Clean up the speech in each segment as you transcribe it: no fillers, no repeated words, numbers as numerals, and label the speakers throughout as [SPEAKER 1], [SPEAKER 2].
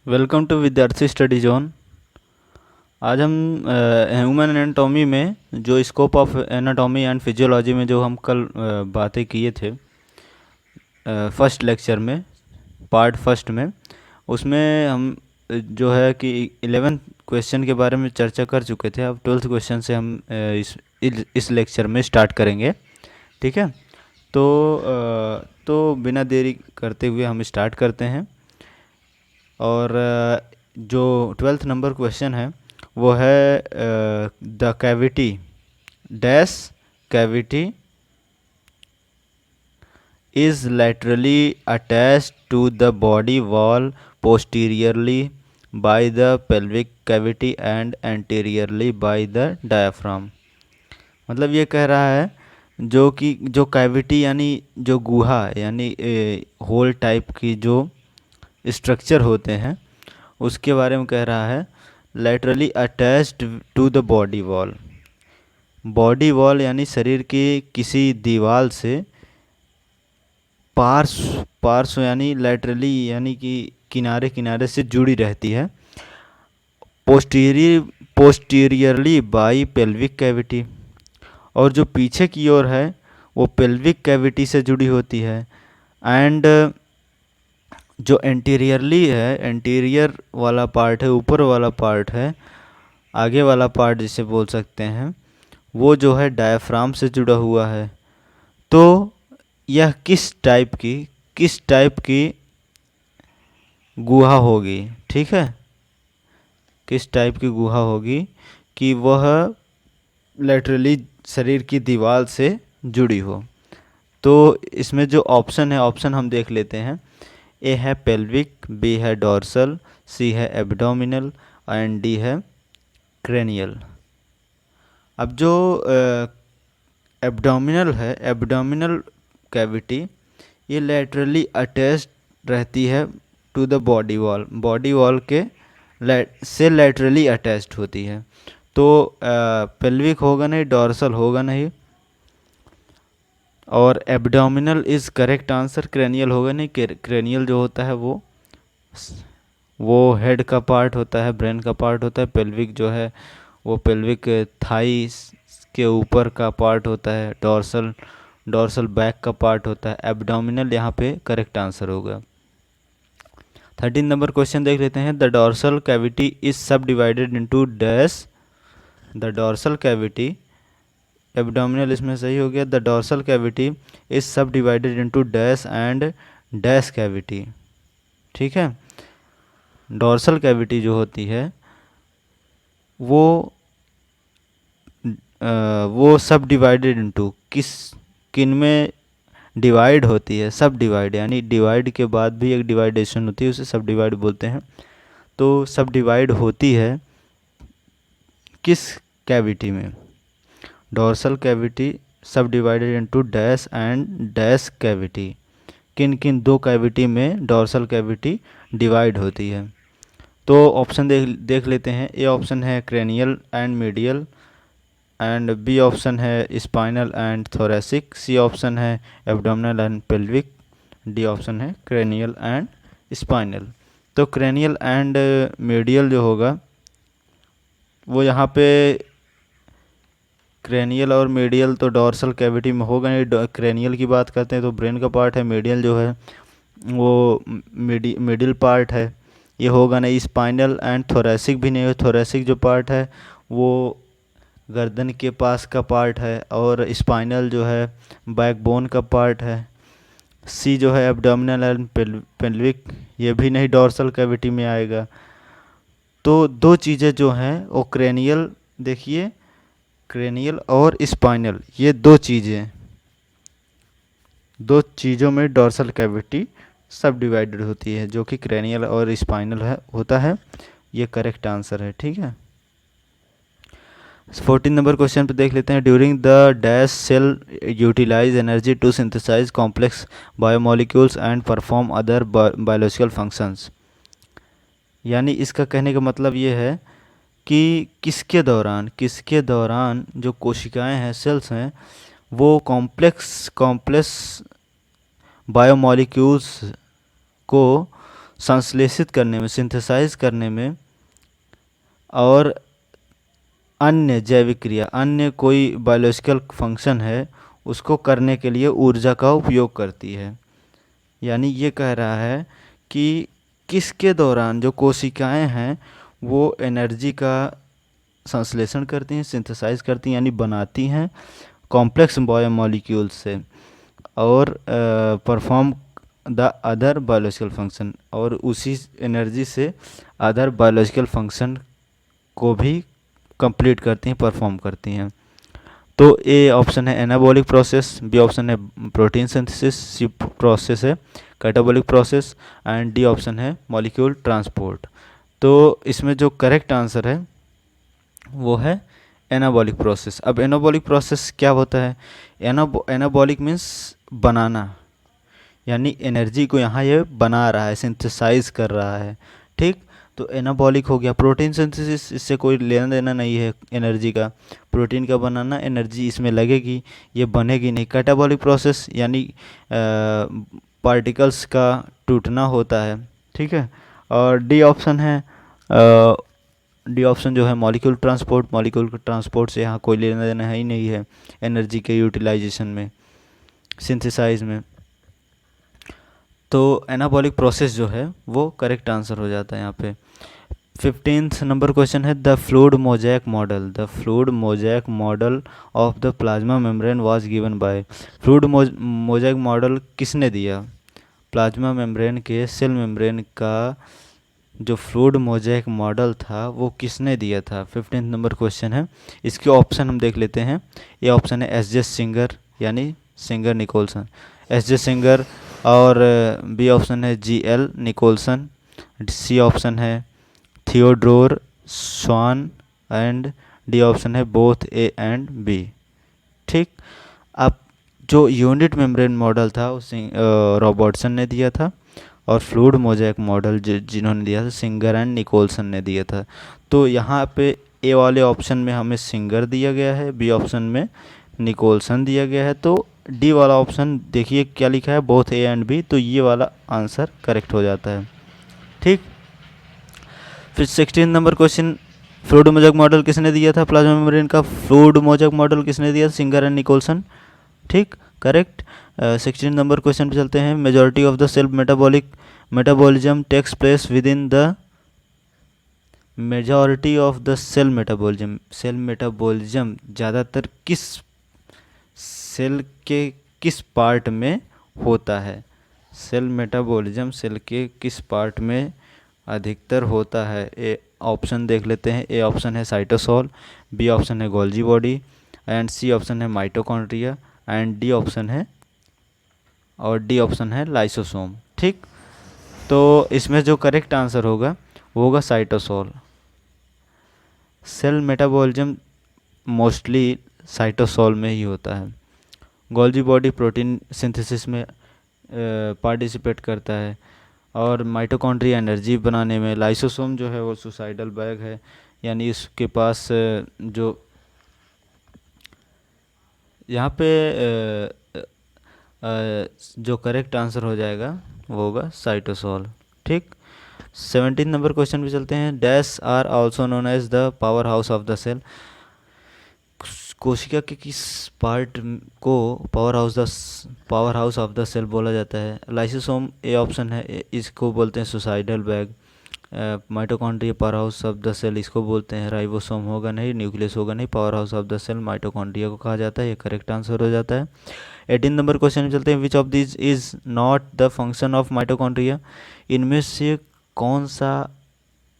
[SPEAKER 1] Welcome to विद्यार्थी study zone. आज हम ह्यूमन एनाटॉमी में जो scope of anatomy and physiology में जो हम कल बातें किए थे फर्स्ट लेक्चर में, पार्ट फर्स्ट में, उसमें हम जो है कि 11 क्वेश्चन के बारे में चर्चा कर चुके थे। अब 12th क्वेश्चन से हम इस लेक्चर में स्टार्ट करेंगे। ठीक है, तो बिना देरी करते हुए हम स्टार्ट करते हैं। और जो 12th नंबर क्वेश्चन है वो है the cavity dash cavity is laterally attached to the body wall posteriorly by the pelvic cavity and anteriorly by the diaphragm। मतलब ये कह रहा है जो कैविटी यानी जो गुहा यानी होल टाइप की जो स्ट्रक्चर होते हैं उसके बारे में कह रहा है। Laterally attached to the body wall, body wall यानी शरीर की किसी दीवार से पार्श्व यानी लैटरली यानी कि किनारे किनारे से जुड़ी रहती है। पोस्टीरियरली बाई पेल्विक कैविटी, और जो पीछे की ओर है वो पेल्विक कैविटी से जुड़ी होती है। एंड जो एंटीरियरली है, एंटीरियर वाला पार्ट है, ऊपर वाला पार्ट है, आगे वाला पार्ट जिसे बोल सकते हैं, वो जो है डायफ्राम से जुड़ा हुआ है। तो यह किस टाइप की गुहा होगी? ठीक है, किस टाइप की गुहा होगी कि वह लैटरली शरीर की दीवार से जुड़ी हो। तो इसमें जो ऑप्शन है, ऑप्शन हम देख लेते हैं। ए है पेल्विक, बी है डॉर्सल, सी है एब्डोमिनल एंड डी है क्रेनियल। अब जो एब्डोमिनल है, एब्डोमिनल कैविटी ये लैटरली अटैच्ड रहती है to the body wall, body wall के से लैटरली अटैच्ड होती है। तो पेल्विक होगा नहीं, डॉर्सल होगा नहीं, और abdominal is correct answer. Cranial होगा नहीं, क्रेनियल जो होता है वो हेड का पार्ट होता है, ब्रेन का पार्ट होता है। पेल्विक जो है वो पेल्विक थाई के ऊपर का पार्ट होता है। डॉर्सल बैक का पार्ट होता है। एब्डोमिनल यहाँ पे करेक्ट आंसर होगा। 13 नंबर क्वेश्चन देख लेते हैं। द डॉर्सल कैविटी इज सब divided into dash. The dorsal cavity, abdominal इसमें सही हो गया। द डॉर्सल कैविटी इज सब divided into dash and dash cavity. ठीक है, डॉर्सल कैविटी जो होती है वो सब डिवाइडेड इनटू किन में डिवाइड होती है? सब डिवाइड यानी डिवाइड के बाद भी एक डिवाइडेशन होती है, उसे सब डिवाइड बोलते हैं। तो सब डिवाइड होती है किस कैविटी में? डॉर्सल कैविटी सब divided into dash and dash cavity. किन किन दो कैविटी में डॉर्सल कैविटी डिवाइड होती है? तो ऑप्शन देख लेते हैं। ए ऑप्शन है cranial and medial, and B option है spinal and thoracic, C option है abdominal and pelvic, D option है क्रेनियल एंड स्पाइनल। तो क्रेनियल एंड मीडियल जो होगा वो यहाँ पे क्रेनियल और मीडियल तो डॉर्सल कैविटी में होगा नहीं। क्रेनियल की बात करते हैं तो ब्रेन का पार्ट है, मीडियल जो है वो मिडिल पार्ट है, ये होगा नहीं। स्पाइनल एंड थोरेसिक भी नहीं है, थोरेसिक जो पार्ट है वो गर्दन के पास का पार्ट है, और स्पाइनल जो है बैकबोन का पार्ट है। सी जो है एब्डोमिनल एंड पेल्विक, ये भी नहीं डॉर्सल कैविटी में आएगा। तो दो चीज़ें जो हैं वो क्रेनियल, देखिए क्रेनियल और स्पाइनल, ये दो चीज़ों में डॉर्सल कैविटी सब डिवाइडेड होती है, जो कि क्रेनियल और स्पाइनल होता है। ये करेक्ट आंसर है। ठीक है, 14 नंबर क्वेश्चन पे देख लेते हैं। During the dash cell utilise energy to synthesise complex biomolecules and perform other biological functions. यानी इसका कहने का मतलब ये है कि किसके दौरान जो कोशिकाएं हैं, सेल्स हैं, वो कॉम्प्लेक्स बायोमोलिक्यूल्स को संश्लेषित करने में, सिंथेसाइज करने में और अन्य जैविक क्रिया, अन्य कोई बायोलॉजिकल फंक्शन है उसको करने के लिए ऊर्जा का उपयोग करती है। यानी ये कह रहा है कि किसके दौरान जो कोशिकाएं हैं वो एनर्जी का संश्लेषण करती हैं, सिंथेसाइज करती हैं यानी बनाती हैं कॉम्प्लेक्स बायोमोलिक्यूल्स से और perform the other biological function, और उसी एनर्जी से अदर बायोलॉजिकल फंक्शन को भी कंप्लीट करती हैं, परफॉर्म करती हैं। तो ए ऑप्शन है एनाबॉलिक प्रोसेस, बी ऑप्शन है प्रोटीन सिंथेसिस, सी प्रोसेस है catabolic process and D option है मॉलिक्यूल ट्रांसपोर्ट। तो इसमें जो करेक्ट आंसर है वो है एनाबॉलिक प्रोसेस। अब एनाबॉलिक प्रोसेस क्या होता है? एनाबॉलिक मीन्स बनाना, यानी एनर्जी को यहाँ ये बना रहा है, सिंथेसाइज कर रहा है। ठीक, तो एनाबॉलिक हो गया। प्रोटीन सिंथेसिस, इससे कोई लेना देना नहीं है एनर्जी का, प्रोटीन का बनाना एनर्जी इसमें लगेगी, ये बनेगी नहीं। कैटाबॉलिक प्रोसेस यानी पार्टिकल्स का टूटना होता है। ठीक है, और डी ऑप्शन है डी ऑप्शन जो है मॉलिक्यूल ट्रांसपोर्ट, मॉलिक्यूल ट्रांसपोर्ट से यहाँ कोई लेना देना है ही नहीं है एनर्जी के यूटिलाइजेशन में, सिंथेसाइज में। तो एनाबॉलिक प्रोसेस जो है वो करेक्ट आंसर हो जाता है यहाँ पे। 15th नंबर क्वेश्चन है the fluid mosaic model, the fluid mosaic model of the plasma membrane was given by. Fluid mosaic model किसने दिया? प्लाज्मा मेम्ब्रेन के सेल मेम्ब्रेन का जो फ्लूइड मोज़ेक मॉडल था वो किसने दिया था? 15th नंबर क्वेश्चन है। इसके ऑप्शन हम देख लेते हैं। ये ऑप्शन है एस जे सिंगर यानी Singer Nicolson, S J Singer, और बी ऑप्शन है G L Nicolson, C option है Theodore Schwann and D option है बोथ ए एंड बी। ठीक, अब जो यूनिट मेम्ब्रेन मॉडल था उसे रॉबर्टसन ने दिया था, और फ्लूइड मोज़ेक मॉडल जिन्होंने दिया था सिंगर एंड निकोलसन ने दिया था। तो यहाँ पे ए वाले ऑप्शन में हमें सिंगर दिया गया है, बी ऑप्शन में निकोलसन दिया गया है, तो डी वाला ऑप्शन देखिए क्या लिखा है, बोथ ए एंड बी, तो ये वाला आंसर करेक्ट हो जाता है। ठीक, फिर 16 number question, fluid mosaic model किसने दिया था प्लाज्मा मेम्ब्रेन का? फ्लूइड मोज़ेक मॉडल किसने दिया? Singer and Nicolson. ठीक, करेक्ट। 16 नंबर क्वेश्चन पे चलते हैं। Majority of the cell metabolism takes place within the, majority of the cell metabolism ज़्यादातर किस सेल के किस पार्ट में होता है? सेल मेटाबॉलिज्म सेल के किस पार्ट में अधिकतर होता है? ए ऑप्शन देख लेते हैं। ए ऑप्शन है साइटोसोल, बी ऑप्शन है Golgi body and C option है माइटोकॉन्ड्रिया एंड डी ऑप्शन है लाइसोसोम। ठीक, तो इसमें जो करेक्ट आंसर होगा वो होगा cytosol. Cell metabolism mostly cytosol में ही होता है। गोल्जी बॉडी प्रोटीन सिंथेसिस में पार्टिसिपेट करता है, और माइटोकॉन्ड्रिया एनर्जी बनाने में। लाइसोसोम जो है वो सुसाइडल बैग है, यानी इसके पास जो यहाँ पे जो करेक्ट आंसर हो जाएगा वो होगा साइटोसोल। ठीक, 17 नंबर क्वेश्चन पे चलते हैं। Dash are also known as the power house of the cell, कोशिका के किस पार्ट को power house of the cell बोला जाता है? लाइसोसोम ए ऑप्शन है, इसको बोलते हैं suicidal bag. Mitochondria power house of the cell इसको बोलते हैं। राइबोसोम होगा नहीं, न्यूक्लियस होगा नहीं, power house of the cell mitochondria को कहा जाता है। ये करेक्ट आंसर हो जाता है। 18 नंबर क्वेश्चन में चलते हैं। Which of this is not the function of mitochondria, इनमें से कौन सा,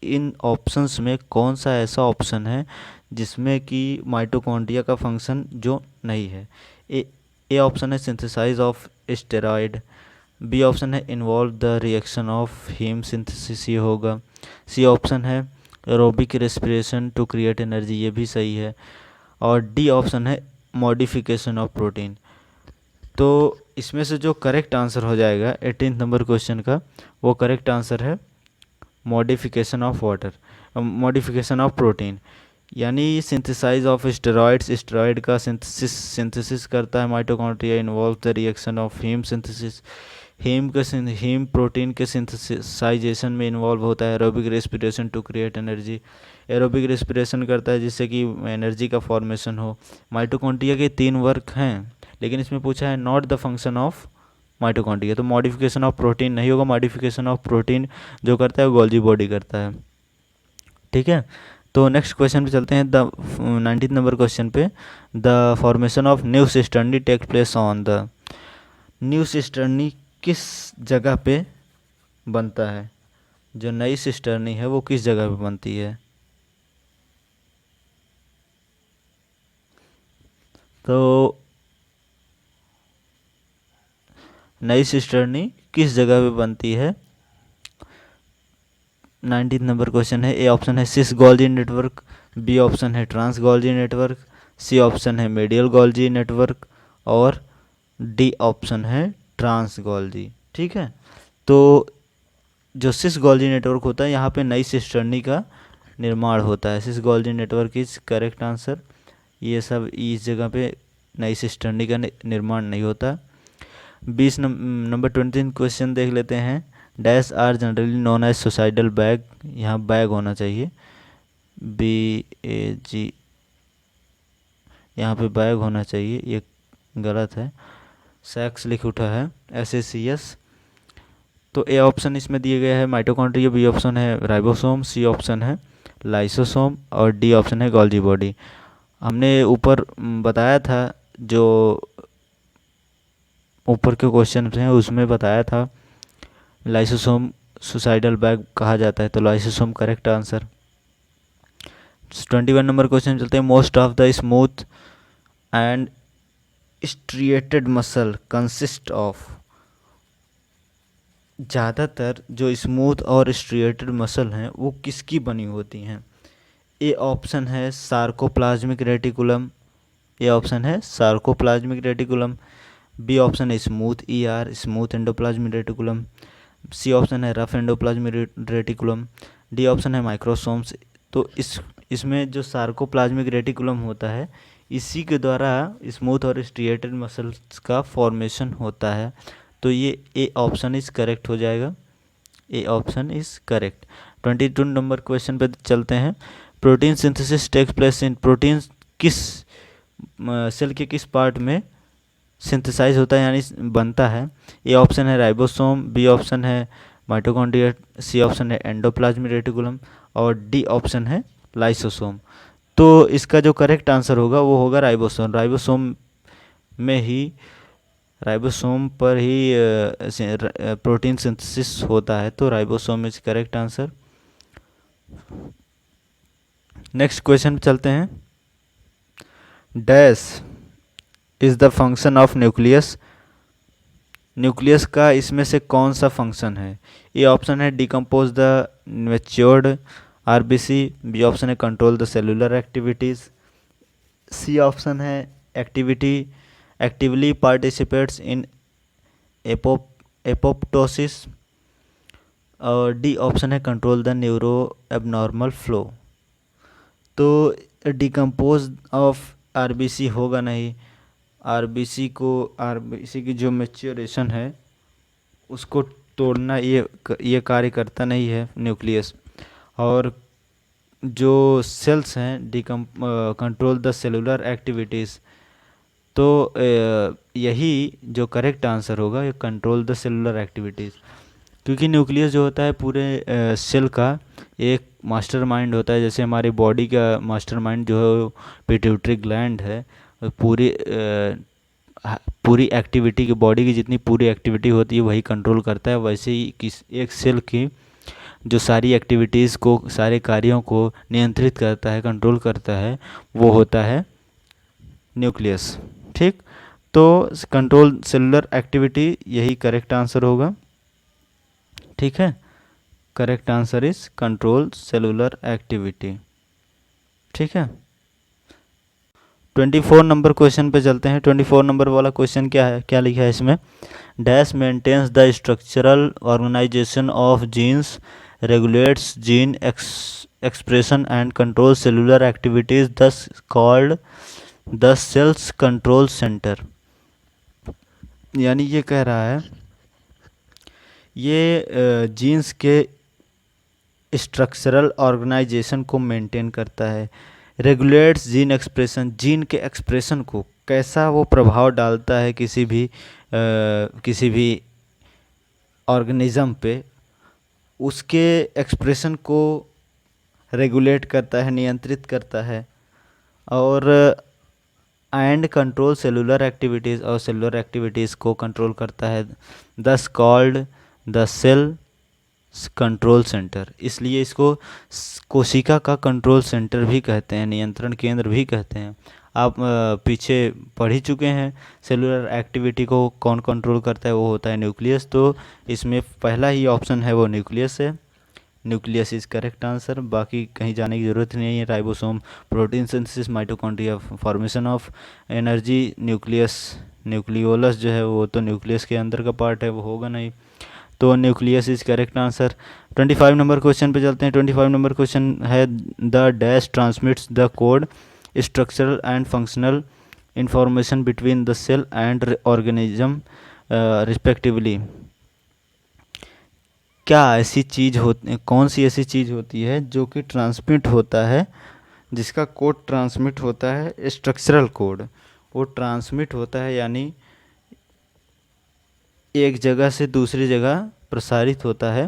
[SPEAKER 1] इन ऑप्शंस में कौन सा ऐसा ऑप्शन है जिसमें कि माइटोकॉन्ड्रिया का फंक्शन जो नहीं है? ए ऑप्शन है synthesise of steroid, B option है involve the reaction of haem synthesis, ये होगा। सी ऑप्शन है aerobic respiration to create energy, ये भी सही है। और डी ऑप्शन है मॉडिफिकेशन ऑफ प्रोटीन। तो इसमें से जो करेक्ट आंसर हो जाएगा 18 नंबर क्वेश्चन का, वो करेक्ट आंसर है modification of modification of protein, यानी सिंथेसाइज ऑफ स्टेरॉइड्स, स्टेरॉइड का सिंथेसिस करता है mitochondria, involve the reaction of haem synthesis, heme protein के सिंथेसाइजेशन में इन्वॉल्व होता है। Aerobic respiration to create energy, aerobic respiration करता है जिससे कि एनर्जी का फॉर्मेशन हो। माइटोकॉन्ड्रिया के 3 वर्क हैं, लेकिन इसमें पूछा है not the function of mitochondria, तो मॉडिफिकेशन ऑफ प्रोटीन नहीं होगा। मॉडिफिकेशन ऑफ प्रोटीन जो करता है वो गोल्जी बॉडी करता है। ठीक है, तो नेक्स्ट क्वेश्चन पे चलते हैं। द 19 नंबर क्वेश्चन पे, the formation of new cisternae take place on the, new cisternae किस जगह पे बनता है? जो नई सिस्टर्नी है वो किस जगह पे बनती है? तो नई सिस्टर्नी किस जगह पे बनती है? 19 नंबर क्वेश्चन है। ए ऑप्शन है cis Golgi network, B option है trans Golgi network, C option है मेडियल गोल्जी नेटवर्क, और डी ऑप्शन है ट्रांस गोल्जी। ठीक है, तो जो सिस गोल्जी नेटवर्क होता है यहाँ पे नई सिस्टर्नी का निर्माण होता है। Cis Golgi network is correct answer. ये सब इस जगह पे नई सिस्टर्नी का निर्माण नहीं होता। 20 नंबर 20 क्वेश्चन देख लेते हैं। Dash are generally known as suicidal bag, यहाँ बैग होना चाहिए, BAG, यहाँ पे बैग होना चाहिए, ये गलत है, सेक्स लिख उठा है, SACS। तो ए ऑप्शन इसमें दिए गए है माइटोकॉन्ड्रिया, बी ऑप्शन है राइबोसोम, सी ऑप्शन है लाइसोसोम, और डी ऑप्शन है गोल्जी बॉडी। हमने ऊपर बताया था, जो ऊपर के क्वेश्चन हैं उसमें बताया था लाइसोसोम सुसाइडल बैग कहा जाता है, तो lysosome correct answer. 21 number question चलते हैं। Most of the smooth and striated muscle consist of, ज़्यादातर जो स्मूथ और स्ट्रिएटेड मसल हैं वो किसकी बनी होती हैं? ए ऑप्शन है सार्कोप्लाज्मिक रेटिकुलम, ए ऑप्शन है सार्कोप्लाज्मिक रेटिकुलम, बी ऑप्शन है smooth ER smooth endoplasmic reticulum, C option है rough endoplasmic reticulum, D option है माइक्रोसोम्स। तो इसमें जो सार्कोप्लाज्मिक रेटिकुलम होता है इसी के द्वारा स्मूथ और स्ट्रिएटेड मसल्स का फॉर्मेशन होता है, तो ये ए ऑप्शन इज़ करेक्ट हो जाएगा। A option is correct. 22 number question पे चलते हैं। Protein synthesis takes place in, protein किस सेल के किस पार्ट में सिंथेसाइज होता है यानी बनता है? ए ऑप्शन है राइबोसोम, बी ऑप्शन है माइटोकॉन्ड्रिया, सी ऑप्शन है एंडोप्लाज्मिक रेटिकुलम, और डी ऑप्शन है लाइसोसोम। तो इसका जो करेक्ट आंसर होगा वो होगा राइबोसोम। राइबोसोम पर ही प्रोटीन सिंथेसिस होता है, तो ribosome is correct answer. Next question पे चलते हैं। Dash is the function of nucleus, nucleus का इसमें से कौन सा फंक्शन है? ए ऑप्शन है decompose the matured RBC, B option है control the cellular activities, C option है एक्टिवली पार्टिसिपेट्स इन एपोप्टोसिस, और डी ऑप्शन है control the neuro abnormal flow. तो डिकम्पोज ऑफ RBC होगा नहीं, RBC की जो मैच्योरेशन है उसको तोड़ना ये कार्य करता नहीं है न्यूक्लियस। और जो सेल्स हैं कंट्रोल द सेलुलर एक्टिविटीज़, तो यही जो करेक्ट आंसर होगा ये कंट्रोल द सेलुलर एक्टिविटीज़, क्योंकि न्यूक्लियस जो होता है पूरे सेल का एक मास्टरमाइंड होता है। जैसे हमारी बॉडी का मास्टरमाइंड जो है पिट्यूटरी ग्लैंड है, पूरी एक्टिविटी की, बॉडी की जितनी पूरी एक्टिविटी होती है वही कंट्रोल करता है। वैसे ही एक सेल की जो सारी एक्टिविटीज़ को, सारे कार्यों को नियंत्रित करता है, कंट्रोल करता है, वो होता है न्यूक्लियस। ठीक, तो कंट्रोल सेलुलर एक्टिविटी यही करेक्ट आंसर होगा। ठीक है, correct answer is control cellular activity. ठीक है, 24 नंबर क्वेश्चन पे चलते हैं। 24 नंबर वाला क्वेश्चन क्या है, क्या लिखा है इसमें? Dash maintains the structural organisation of genes, regulates gene expression and controls cellular activities, thus called the cells control center। यानी ये कह रहा है ये जीन्स के स्ट्रक्चरल ऑर्गेनाइजेशन को मेंटेन करता है। रेगुलेट्स जीन एक्सप्रेशन, जीन के एक्सप्रेशन को कैसा वो प्रभाव डालता है किसी भी ऑर्गेनिज्म पे, उसके एक्सप्रेशन को रेगुलेट करता है, नियंत्रित करता है। और एंड कंट्रोल सेलुलर एक्टिविटीज़, और सेलुलर एक्टिविटीज़ को कंट्रोल करता है। This called the cell control centre, इसलिए इसको कोशिका का कंट्रोल सेंटर भी कहते हैं, नियंत्रण केंद्र भी कहते हैं। आप पीछे पढ़ ही चुके हैं सेलुलर एक्टिविटी को कौन कंट्रोल करता है, वो होता है न्यूक्लियस। तो इसमें पहला ही ऑप्शन है वो न्यूक्लियस है। न्यूक्लियस इज करेक्ट आंसर, बाकी कहीं जाने की ज़रूरत नहीं है। Ribosome, protein synthesis, mitochondria, formation of energy, nucleus, nucleolus जो है वो तो न्यूक्लियस के अंदर का पार्ट है, वो होगा नहीं। तो nucleus is correct answer. 25 number question पे चलते हैं। 25 नंबर क्वेश्चन है the dash transmits the code structural and functional information between the cell and organism respectively. क्या ऐसी चीज़ होती, कौन सी ऐसी चीज़ होती है जो कि ट्रांसमिट होता है, जिसका कोड ट्रांसमिट होता है, स्ट्रक्चरल कोड वो ट्रांसमिट होता है, यानी एक जगह से दूसरी जगह प्रसारित होता है।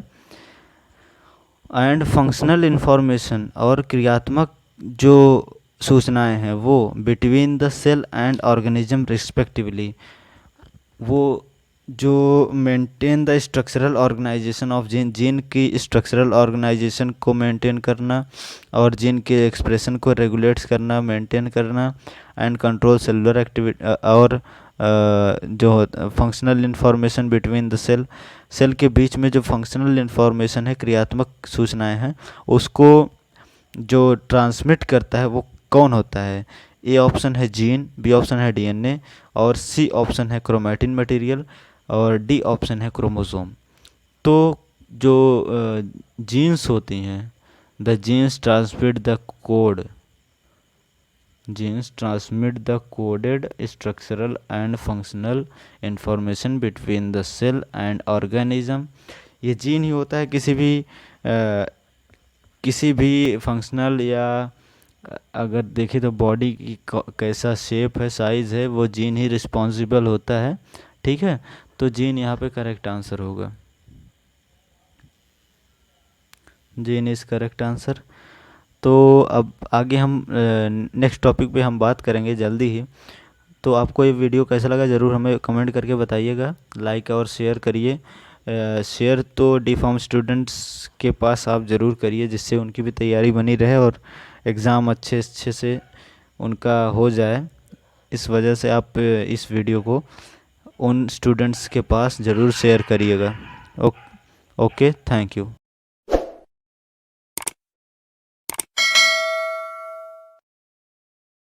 [SPEAKER 1] एंड फंक्शनल इंफॉर्मेशन, और क्रियात्मक जो सूचनाएं हैं वो between the cell and organism respectively, वो जो maintain the structural organisation of gene, gene की स्ट्रक्चरल ऑर्गेनाइजेशन को मेंटेन करना और जीन के एक्सप्रेशन को रेगुलेट्स करना, मेंटेन करना। एंड कंट्रोल सेलुलर एक्टिविटी, और जो functional information between the cell, cell के बीच में जो फंक्शनल इंफॉर्मेशन है, क्रियात्मक सूचनाएं हैं, उसको जो ट्रांसमिट करता है वो कौन होता है। ए ऑप्शन है जीन, बी ऑप्शन है डीएनए, और सी ऑप्शन है क्रोमैटिन मटेरियल, और डी ऑप्शन है क्रोमोसोम। तो जो जीन्स होती हैं, the genes transmit the code, genes transmit the coded structural and functional information between the cell and organism. ये जीन ही होता है किसी भी फंक्शनल, या अगर देखें तो बॉडी की कैसा शेप है, साइज़ है, वो जीन ही रिस्पॉन्सिबल होता है। ठीक है, तो जीन यहाँ पे करेक्ट आंसर होगा। Gene is correct answer. तो अब आगे हम नेक्स्ट टॉपिक पे हम बात करेंगे जल्दी ही। तो आपको ये वीडियो कैसा लगा ज़रूर हमें कमेंट करके बताइएगा, लाइक और शेयर करिए। शेयर तो डी फार्म स्टूडेंट्स के पास आप ज़रूर करिए, जिससे उनकी भी तैयारी बनी रहे और एग्ज़ाम अच्छे से उनका हो जाए। इस वजह से आप इस वीडियो को उन स्टूडेंट्स के पास ज़रूर शेयर करिएगा। Okay, thank you.